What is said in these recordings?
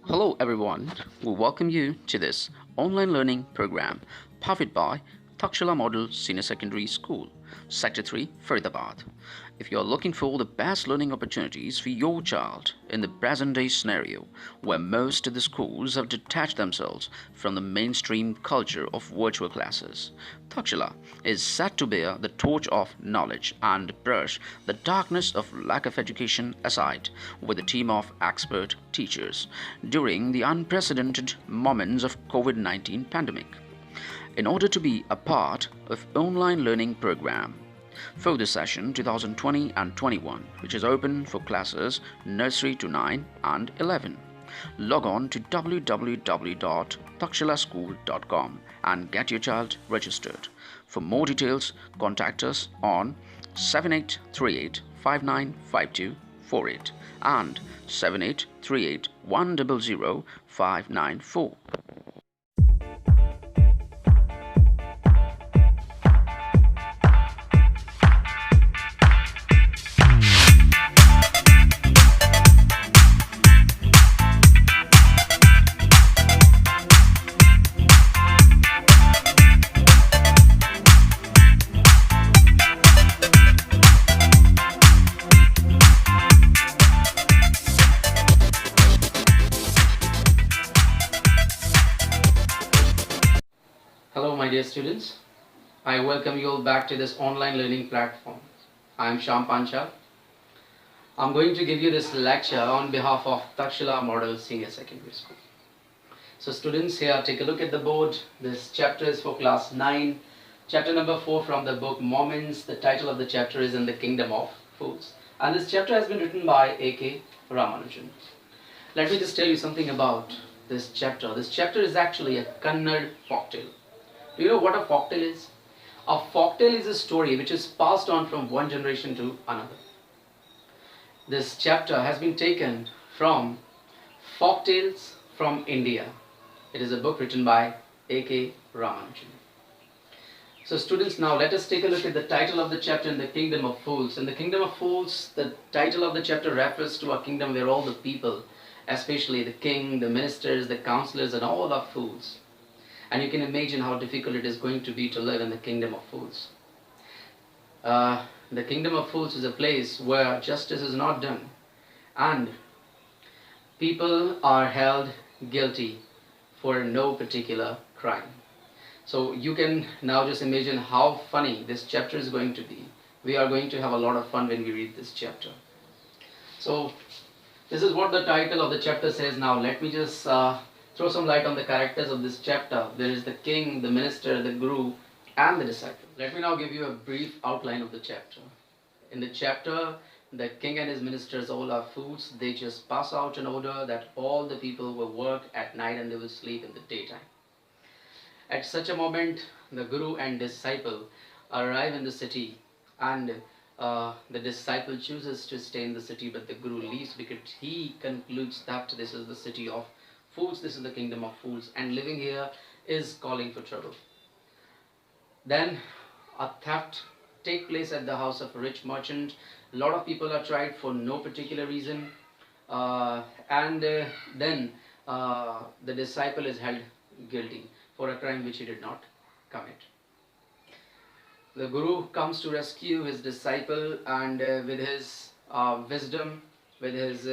Hello, everyone. We welcome you to this online learning program powered by Takshila Model Senior Secondary School, Sector 3, Faridabad. If you are looking for the best learning opportunities for your child in the present day scenario, where most of the schools have detached themselves from the mainstream culture of virtual classes, Takshila is set to bear the torch of knowledge and brush the darkness of lack of education aside with a team of expert teachers during the unprecedented moments of COVID-19 pandemic. In order to be a part of online learning program for the session 2020 and 21, which is open for classes nursery to 9 and 11, log on to www.takshilaschool.com and get your child registered. For more details, contact us on 7838 595248 and 7838 100 594. Hello, my dear students. I welcome you all back to this online learning platform. I am Sham Panchal. I'm going to give you this lecture on behalf of Takshila Model Senior Secondary School. So students, here take a look at the board. This chapter is for class 9. Chapter number 4 from the book Moments. The title of the chapter is In the Kingdom of Fools. And this chapter has been written by A.K. Ramanujan. Let me just tell you something about this chapter. This chapter is actually a Kannada folktale. Do you know what a folktale is? A folktale is a story which is passed on from one generation to another. This chapter has been taken from Folktales from India. It is a book written by A.K. Ramanujan. So students, now let us take a look at the title of the chapter, In the Kingdom of Fools. In the Kingdom of Fools, the title of the chapter refers to a kingdom where all the people, especially the king, the ministers, the counselors, and all are fools. And you can imagine how difficult it is going to be to live in the kingdom of fools. The kingdom of fools is a place where justice is not done and people are held guilty for no particular crime. So you can now just imagine how funny this chapter is going to be. We are going to have a lot of fun when we read this chapter. So this is what the title of the chapter says. Now let me just throw some light on the characters of this chapter. There is the king, the minister, the guru, and the disciple. Let me now give you a brief outline of the chapter. In the chapter, the king and his ministers all are fools. They just pass out an order that all the people will work at night and they will sleep in the daytime. At such a moment, the guru and disciple arrive in the city, and the disciple chooses to stay in the city, but the guru leaves because he concludes that this is the city of fools, this is the kingdom of fools, and living here is calling for trouble. Then a theft takes place at the house of a rich merchant. A lot of people are tried for no particular reason, and then the disciple is held guilty for a crime which he did not commit. The guru comes to rescue his disciple, and with his wisdom, with his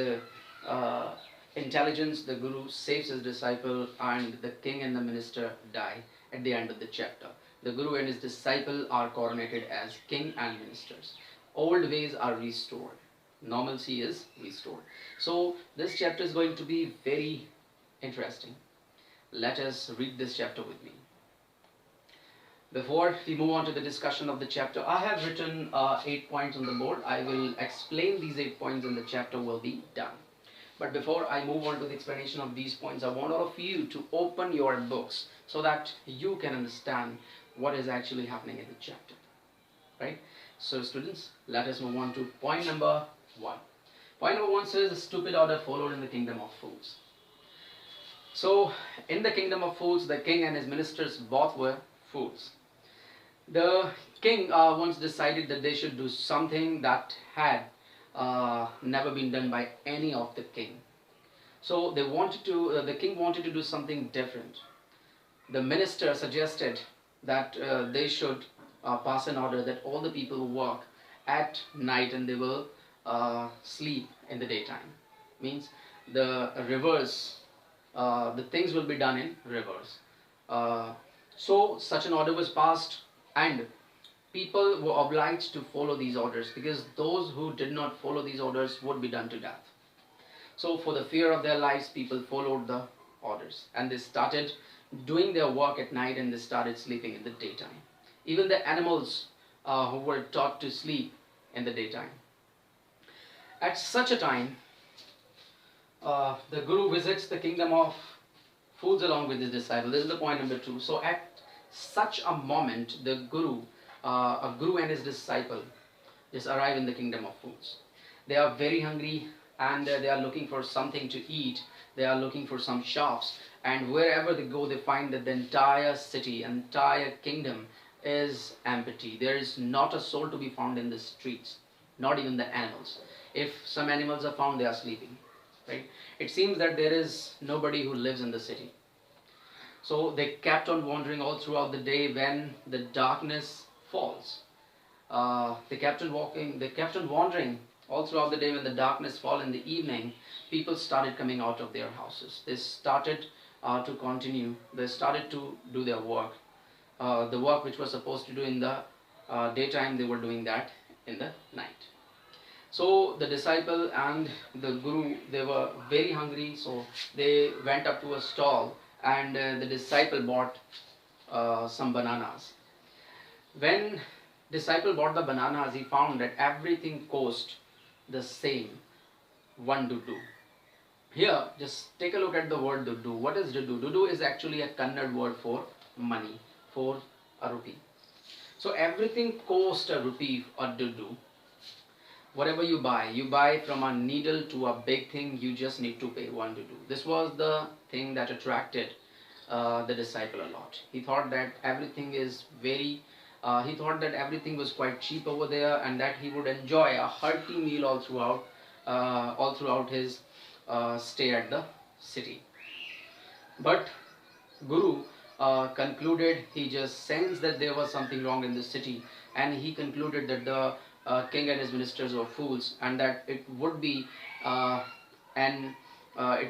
intelligence, the guru saves his disciple, and the king and the minister die at the end of the chapter. The guru and his disciple are coronated as king and ministers. Old ways are restored. Normalcy is restored. So this chapter is going to be very interesting. Let us read this chapter with me. Before we move on to the discussion of the chapter, I have written 8 points on the board. I will explain these 8 points and the chapter will be done. But before I move on to the explanation of these points, I want all of you to open your books so that you can understand what is actually happening in the chapter. Right? So students, let us move on to point number 1. Point number 1 says, a stupid order followed in the kingdom of fools. So, in the kingdom of fools, the king and his ministers both were fools. The king once decided that they should do something that had never been done by any of the king. So they wanted to, the king wanted to do something different. The minister suggested that they should pass an order that all the people will work at night and they will sleep in the daytime. Means the rivers, the things will be done in rivers. Uh, so such an order was passed, and people were obliged to follow these orders, because those who did not follow these orders would be done to death. So for the fear of their lives, people followed the orders, and they started doing their work at night and they started sleeping in the daytime. Even the animals who were taught to sleep in the daytime. At such a time, the Guru visits the kingdom of fools along with his disciple. This is the point number 2. So at such a moment, the Guru, a Guru and his disciple just arrive in the kingdom of fools. They are very hungry, and they are looking for something to eat. They are looking for some shops, and wherever they go they find that the entire city, entire kingdom is empty. There is not a soul to be found in the streets, not even the animals. If some animals are found, they are sleeping, right? It seems that there is nobody who lives in the city. So they kept on wandering all throughout the day. When the darkness falls, they kept on walking, they kept on wandering all throughout the day. When the darkness fell in the evening, people started coming out of their houses. They started to continue, they started to do their work. The work which was supposed to do in the daytime, they were doing that in the night. So the disciple and the Guru, they were very hungry, so they went up to a stall, and the disciple bought some bananas. When disciple bought the bananas, he found that everything cost the same, 1 dudu. Here, just take a look at the word dudu. What is dudu? Dudu is actually a Kannada word for money, for a rupee. So everything cost a rupee or dudu. Whatever you buy from a needle to a big thing, you just need to pay 1 dudu. This was the thing that attracted the disciple a lot. He thought that everything is very he thought that everything was quite cheap over there, and that he would enjoy a hearty meal all throughout his stay at the city. But Guru concluded, he just sensed that there was something wrong in the city, and he concluded that the king and his ministers were fools, and that it would be it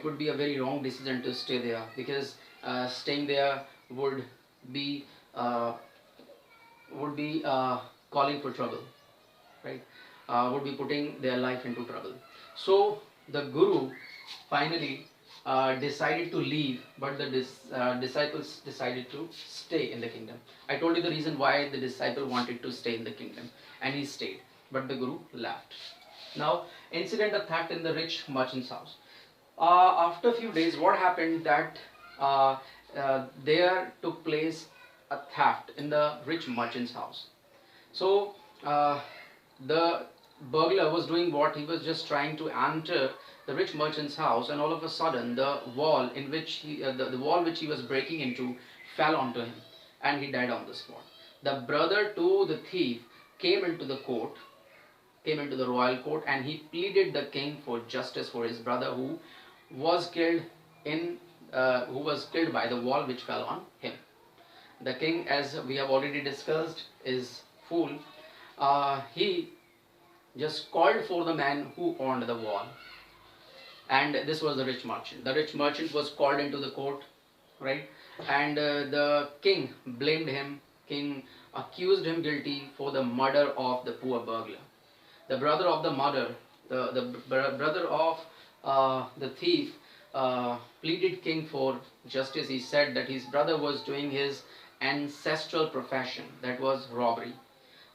would be a very wrong decision to stay there, because staying there be uh, would be calling for trouble, right? Would be putting their life into trouble. So the Guru finally decided to leave, but the disciples decided to stay in the kingdom. I told you the reason why the disciple wanted to stay in the kingdom, and he stayed, but the Guru left. Now, incident of theft in the rich merchant's house. After a few days, what happened that there took place a theft in the rich merchant's house. So the burglar was doing what? He was just trying to enter the rich merchant's house, and all of a sudden the wall in which the wall which he was breaking into fell onto him, and he died on the spot. The brother to the thief came into the royal court, and he pleaded the king for justice for his brother who was killed by the wall which fell on him. The king, as we have already discussed, is fool. He just called for the man who owned the wall, and this was the rich merchant. The rich merchant was called into the court, right? And the king blamed him. King accused him guilty for the murder of the poor burglar. The brother of the murder, the brother of the thief, pleaded king for justice. He said that his brother was doing his ancestral profession, that was robbery.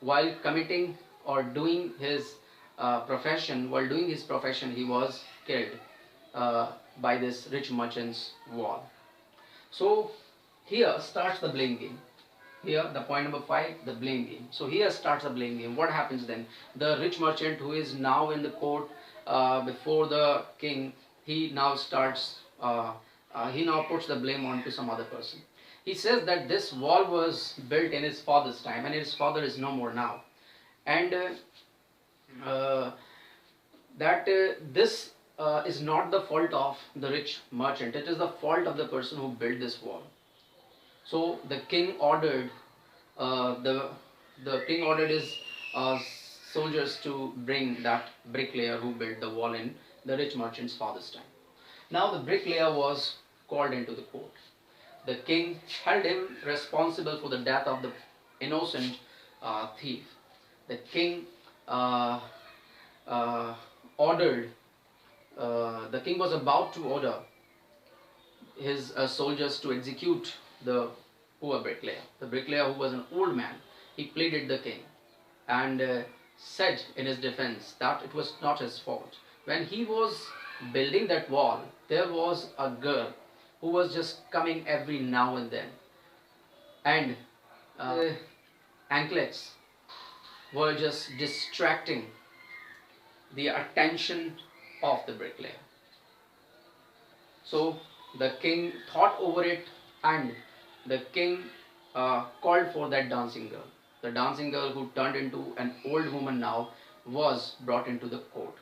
While committing or doing his profession, he was killed by this rich merchant's wall. So here starts the blame game. Here, the point number 5, the blame game. So here starts the blame game. What happens then? The rich merchant, who is now in the court before the king, he now starts. He now puts the blame onto some other person. He says that this wall was built in his father's time, and his father is no more now, and that this is not the fault of the rich merchant. It is the fault of the person who built this wall. So the king ordered the king ordered his soldiers to bring that bricklayer who built the wall in the rich merchant's father's time. Now the bricklayer was called into the court. The king held him responsible for the death of the innocent thief. The king ordered. The king was about to order his soldiers to execute the poor bricklayer. The bricklayer, who was an old man, he pleaded the king and said in his defense that it was not his fault. When he was building that wall, there was a girl who was just coming every now and then, and the anklets were just distracting the attention of the bricklayer. So the king thought over it, and the king called for that dancing girl. The dancing girl, who turned into an old woman now, was brought into the court.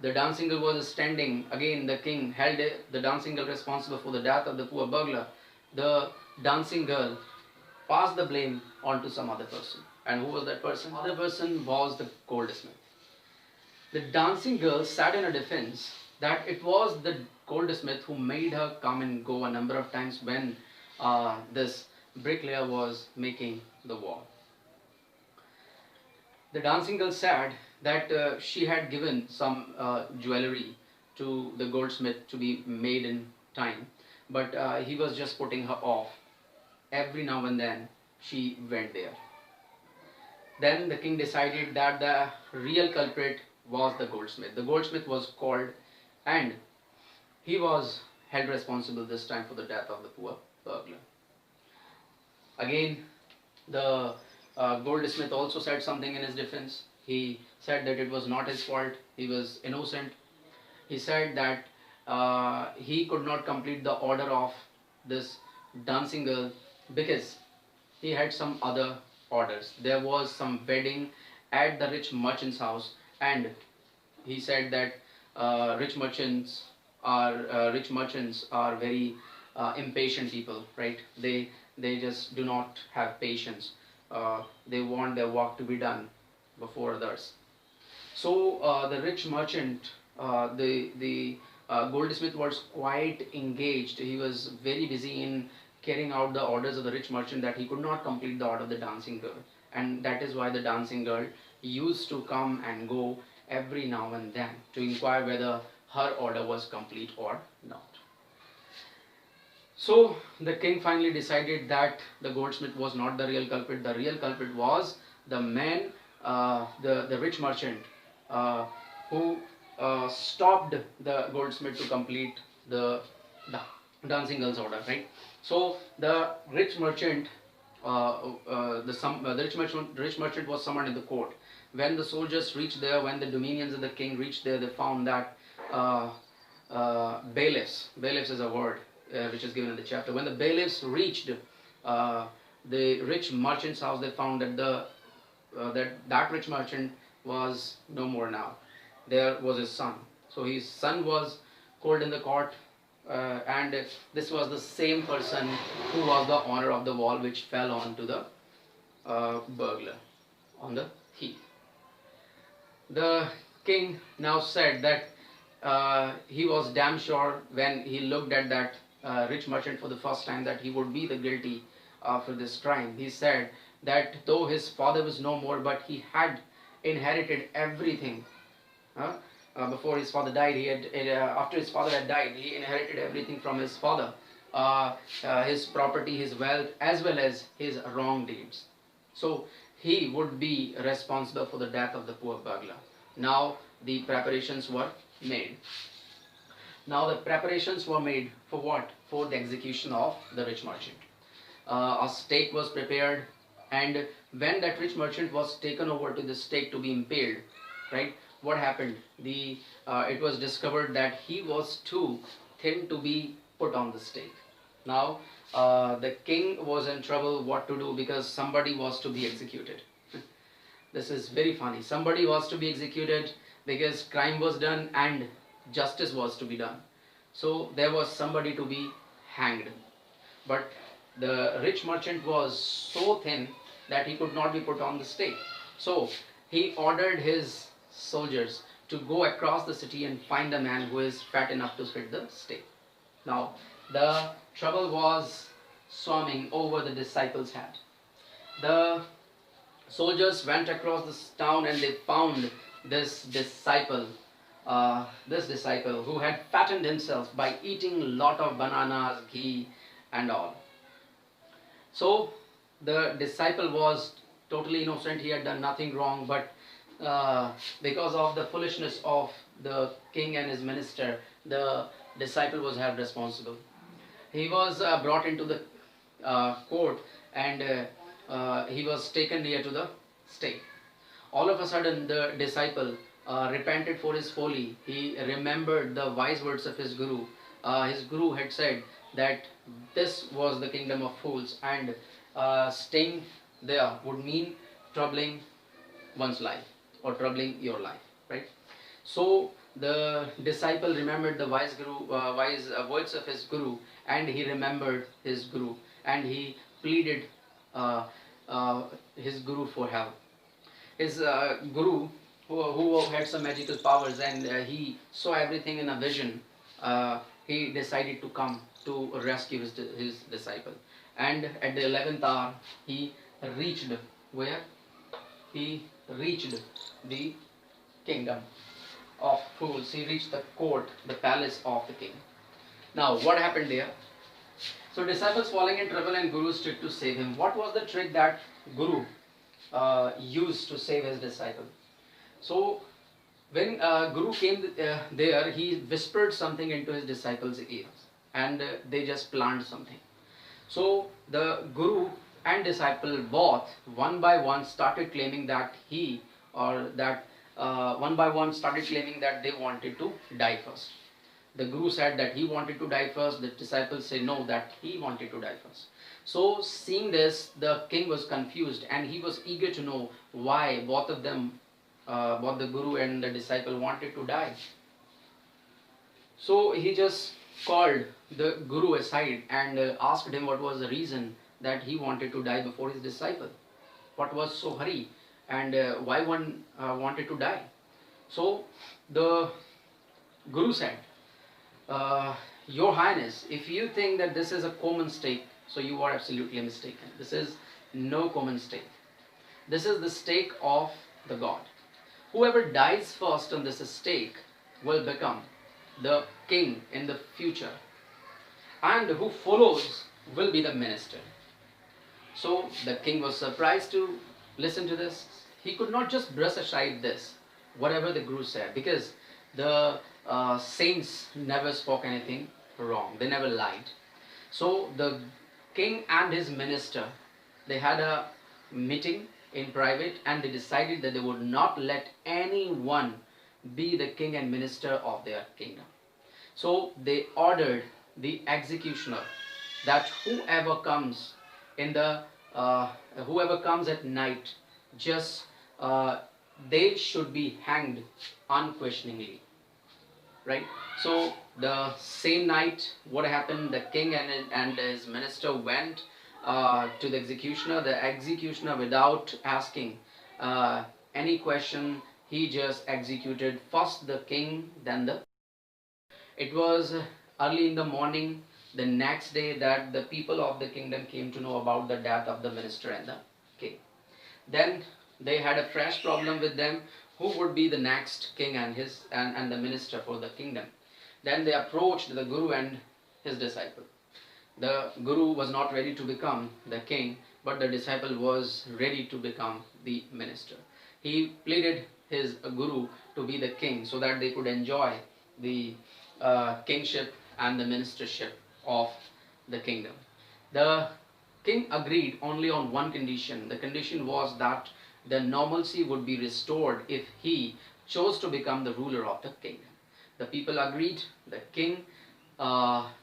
The dancing girl was standing. Again, the king held the dancing girl responsible for the death of the poor burglar. The dancing girl passed the blame on to some other person. And who was that person? The other person was the goldsmith. The dancing girl said in her defense that it was the goldsmith who made her come and go a number of times when this bricklayer was making the wall. The dancing girl said that she had given some jewelry to the goldsmith to be made in time, but he was just putting her off. Every now and then she went there. Then the king decided that the real culprit was the goldsmith. The goldsmith was called, and he was held responsible this time for the death of the poor burglar. Again, the goldsmith also said something in his defense. He said that it was not his fault, he was innocent. He said that he could not complete the order of this dancing girl because he had some other orders. There was some wedding at the rich merchant's house, and he said that rich merchants are very impatient people, right? They just do not have patience. They want their work to be done before others. So the rich merchant, the goldsmith was quite engaged. He was very busy in carrying out the orders of the rich merchant that he could not complete the order of the dancing girl. And that is why the dancing girl used to come and go every now and then to inquire whether her order was complete or not. So the king finally decided that the goldsmith was not the real culprit. The real culprit was the man, the rich merchant, who stopped the goldsmith to complete the dancing girl's order, right? So the rich merchant, the rich merchant was summoned in the court. When the soldiers reached there, when the dominions of the king reached there, they found that bailiffs is a word which is given in the chapter. When the bailiffs reached the rich merchant's house, they found that that rich merchant was no more now. There was his son. So his son was called in the court, and this was the same person who was the owner of the wall which fell onto the burglar, on the thief. The king now said that he was damn sure when he looked at that rich merchant for the first time that he would be the guilty for this crime. He said that though his father was no more, but he had inherited everything. Before his father died, after his father had died, he inherited everything from his father, his property, his wealth, as well as his wrong deeds. So he would be responsible for the death of the poor burglar. Now the preparations were made. Now the preparations were made for what? For the execution of the rich merchant. A stake was prepared, and when that rich merchant was taken over to the stake to be impaled, right? What happened? It was discovered that he was too thin to be put on the stake. Now the king was in trouble what to do, because somebody was to be executed. This is very funny. Somebody was to be executed because crime was done, and justice was to be done. So there was somebody to be hanged. But the rich merchant was so thin that he could not be put on the stake. So he ordered his soldiers to go across the city and find a man who is fat enough to fit the stake. Now, the trouble was swarming over the disciples' head. The soldiers went across this town and they found this disciple who had fattened himself by eating a lot of bananas, ghee, and all. So the disciple was totally innocent, he had done nothing wrong, but because of the foolishness of the king and his minister, the disciple was held responsible. He was brought into the court, and he was taken near to the stake. All of a sudden, the disciple repented for his folly. He remembered the wise words of his guru. His guru had said that this was the kingdom of fools, and staying there would mean troubling one's life or troubling your life, right? So the disciple remembered the wise words of his guru, and he remembered his guru, and he pleaded uh, his guru for help. His guru, who had some magical powers, and he saw everything in a vision, he decided to come to rescue his disciple. And at the 11th hour, he reached where? He reached the kingdom of fools. He reached the court, the palace of the king. Now, what happened there? So, disciples falling in trouble and Guru's trick to save him. What was the trick that Guru used to save his disciple? So, when Guru came there, he whispered something into his disciples' ears, and they just planned something. So, the Guru and disciple both, one by one, started claiming that one by one started claiming that they wanted to die first. The Guru said that he wanted to die first. The disciples say no, that he wanted to die first. So seeing this, the king was confused, and he was eager to know why both of them, both the Guru and the disciple, wanted to die. So he just called the Guru aside and asked him what was the reason that he wanted to die before his disciple. What was so hurry, and why one wanted to die? So the Guru said, Your Highness, if you think that this is a common stake, so you are absolutely mistaken. This is no common stake. This is the stake of the God. Whoever dies first on this stake will become the king in the future, and who follows will be the minister. So the king was surprised to listen to this. He could not just brush aside this, whatever the Guru said, because the saints never spoke anything wrong. They never lied. So the king and his minister, they had a meeting in private, and they decided that they would not let anyone be the king and minister of their kingdom. So they ordered the executioner that whoever comes at night, just they should be hanged unquestioningly, right? So the same night, what happened? The king and his minister went to the executioner. The executioner, without asking any question, he just executed first the king, then the. It was early in the morning the next day that the people of the kingdom came to know about the death of the minister and the king. Then they had a fresh problem with them. Who would be the next king and the minister for the kingdom? Then they approached the Guru and his disciple. The Guru was not ready to become the king, but the disciple was ready to become the minister. He pleaded his Guru to be the king so that they could enjoy the kingship and the ministership of the kingdom. The king agreed only on one condition. The condition was that the normalcy would be restored if he chose to become the ruler of the kingdom. The people agreed. The king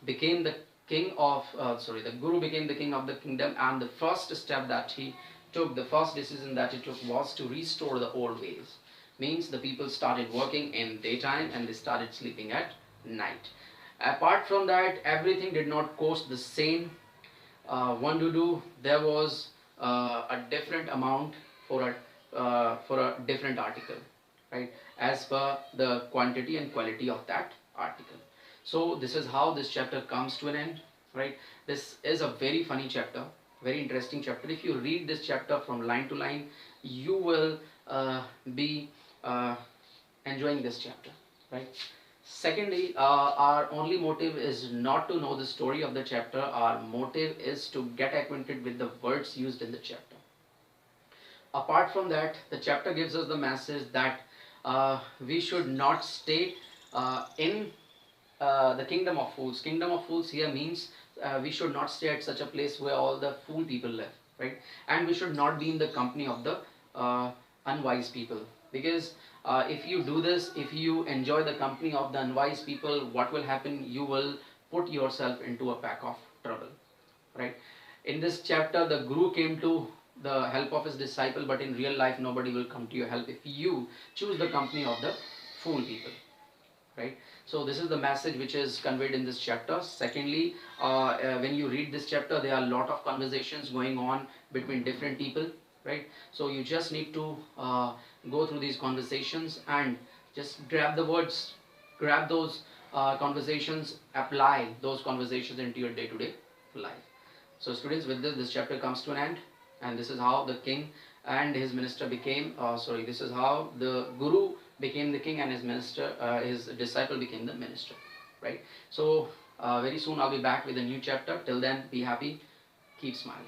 became the the Guru became the king of the kingdom, and the first step that he took, the first decision that he took was to restore the old ways. Means the people started working in daytime and they started sleeping at night. Apart from that, everything did not cost the same. One to do, there was a different amount for a different article, right, as per the quantity and quality of that article. So this is how this chapter comes to an end, right. This is a very funny chapter, very interesting chapter. If you read this chapter from line to line, you will be enjoying this chapter, right. Secondly, our only motive is not to know the story of the chapter. Our motive is to get acquainted with the words used in the chapter. Apart from that, the chapter gives us the message that we should not stay in the kingdom of fools. Kingdom of fools here means we should not stay at such a place where all the fool people live, right? And we should not be in the company of the unwise people, because if you do this, if you enjoy the company of the unwise people, what will happen? You will put yourself into a pack of trouble, right. In this chapter, the guru came to the help of his disciple, but in real life nobody will come to your help if you choose the company of the fool people, right. So this is the message which is conveyed in this chapter. Secondly, when you read this chapter, there are a lot of conversations going on between different people, right. So you just need to go through these conversations and just grab the words, grab those conversations, apply those conversations into your day-to-day life. So students, with this chapter comes to an end, and this is how the king and his minister became, this is how the guru became the king and his minister, his disciple became the minister, right. So very soon I'll be back with a new chapter. Till then, be happy, keep smiling.